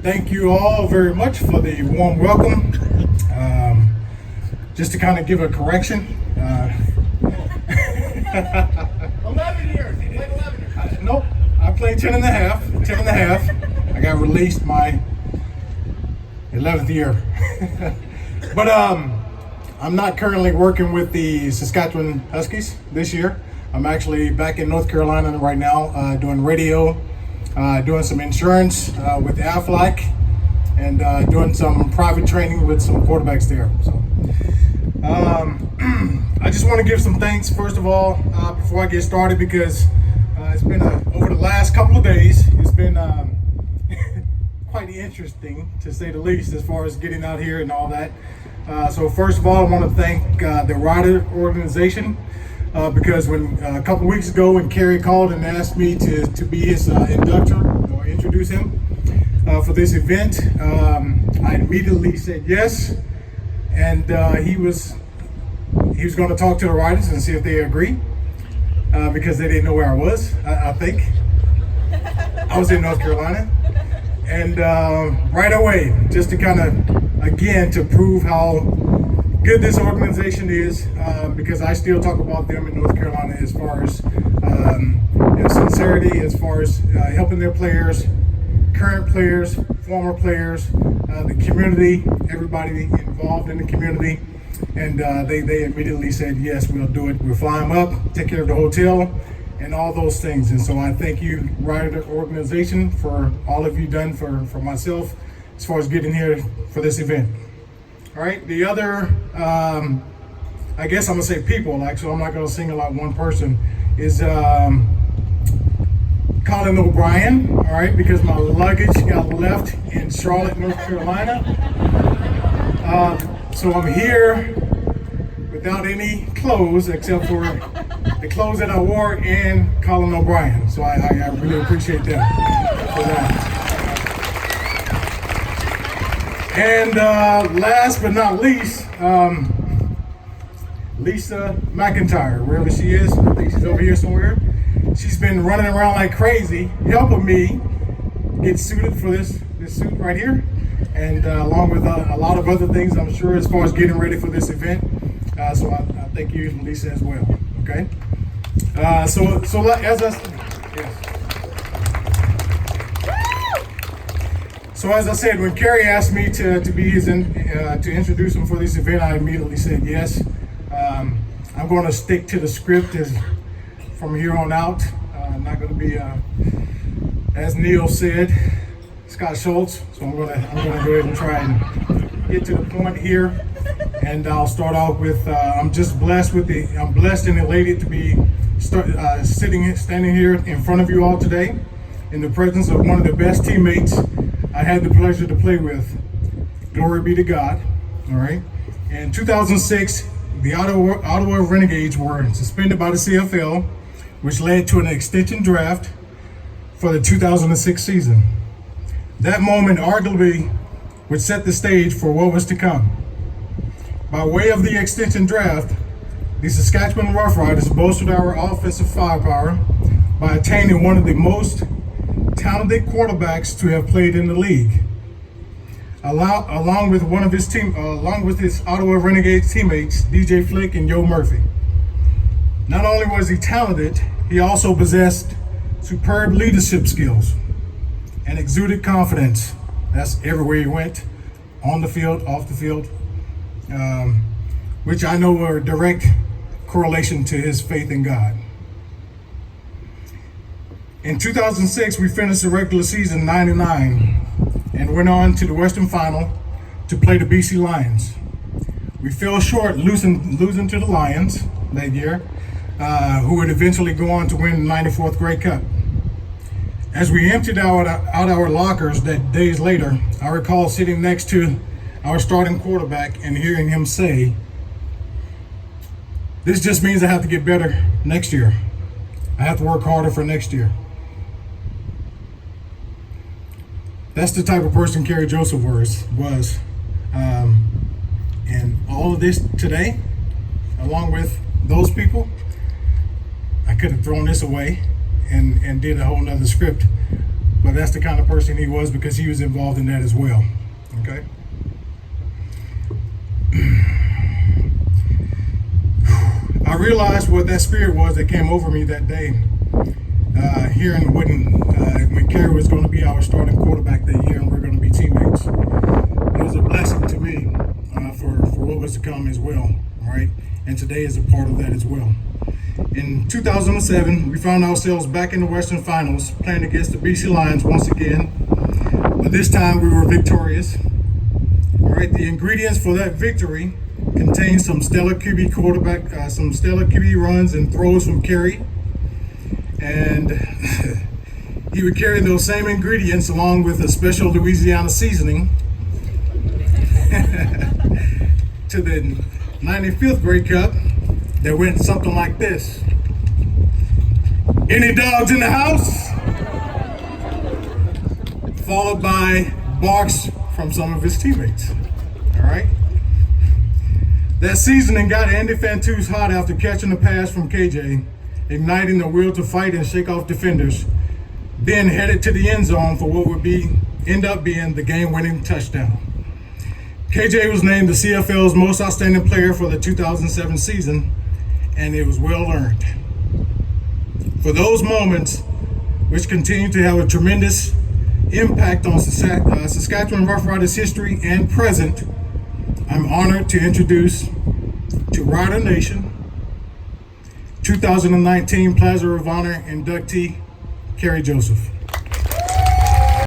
Thank you all very much for the warm welcome. Just to kind of give a correction. 11 years. You played 11 years. Nope, I played 10 and a half. I got released my 11th year. But I'm not currently working with the Saskatchewan Huskies this year. I'm actually back in North Carolina right now, doing radio, doing some insurance with Aflac, and doing some private training with some quarterbacks there. So I just want to give some thanks first of all before I get started, because it's been over the last couple of days, it's been quite interesting to say the least as far as getting out here and all that. So first of all, I want to thank the Rider organization, because when a couple weeks ago when Kerry called and asked me to be his inductor or introduce him for this event, I immediately said yes, and he was going to talk to the Riders and see if they agree, because they didn't know where I was. I think I was in North Carolina, and right away, just to kind of again to prove how good this organization is, because I still talk about them in North Carolina as far as sincerity, as far as helping their players, current players, former players, the community, everybody involved in the community, and they immediately said yes, we'll do it. We'll fly them up, take care of the hotel, and all those things. And so I thank you, Rider organization, for all of you done for myself as far as getting here for this event. All right, the other, I guess I'm gonna say people, like, so I'm not gonna single out one person, is Colin O'Brien, all right, because my luggage got left in Charlotte, North Carolina. So I'm here without any clothes except for the clothes that I wore in Colin O'Brien. So I really appreciate them for that. And last but not least, Lisa McIntyre, wherever she is, I think she's over here somewhere. She's been running around like crazy, helping me get suited for this suit right here, and along with a lot of other things, I'm sure, as far as getting ready for this event. So I thank you, Lisa, as well. Okay. So as I said, when Kerry asked me to be his to introduce him for this event, I immediately said yes. I'm going to stick to the script from here on out. I'm not going to be, as Neil said, Scott Schultz. So I'm going to go ahead and try and get to the point here. And I'll start off with I'm blessed and elated to be standing here in front of you all today in the presence of one of the best teammates I had the pleasure to play with. Glory be to God. All right. In 2006, the Ottawa Renegades were suspended by the CFL, which led to an extension draft for the 2006 season. That moment arguably would set the stage for what was to come. By way of the extension draft, the Saskatchewan Roughriders boasted our offensive firepower by attaining one of the most talented quarterbacks to have played in the league, along with his Ottawa Renegades teammates, DJ Flick and Joe Murphy. Not only was he talented, he also possessed superb leadership skills and exuded confidence. That's everywhere he went, on the field, off the field, which I know are a direct correlation to his faith in God. In 2006, we finished the regular season 9-9 and went on to the Western Final to play the BC Lions. We fell short losing to the Lions that year, who would eventually go on to win the 94th Grey Cup. As we emptied out our lockers that days later, I recall sitting next to our starting quarterback and hearing him say, "This just means I have to get better next year. I have to work harder for next year." That's the type of person Kerry Joseph was. And all of this today, along with those people, I could have thrown this away and did a whole nother script. but that's the kind of person he was because he was involved in that as well. Okay. I realized what that spirit was that came over me that day, hearing when Kerry was going to be our starting quarterback that year and we're going to be teammates. It was a blessing to me for what was to come as well, right? And today is a part of that as well. In 2007, we found ourselves back in the Western Finals playing against the BC Lions once again, but this time we were victorious. All right, the ingredients for that victory contained some stellar QB runs and throws from Kerry, and he would carry those same ingredients along with a special Louisiana seasoning to the 95th Grey Cup that went something like this. Any dogs in the house? Followed by barks from some of his teammates. All right? That seasoning got Andy Fantuz hot after catching the pass from KJ, igniting the will to fight and shake off defenders, then headed to the end zone for what would end up being the game-winning touchdown. KJ was named the CFL's most outstanding player for the 2007 season, and it was well earned. For those moments, which continue to have a tremendous impact on Saskatchewan Roughriders history and present, I'm honored to introduce to Rider Nation 2019 Plaza of Honor inductee, Kerry Joseph.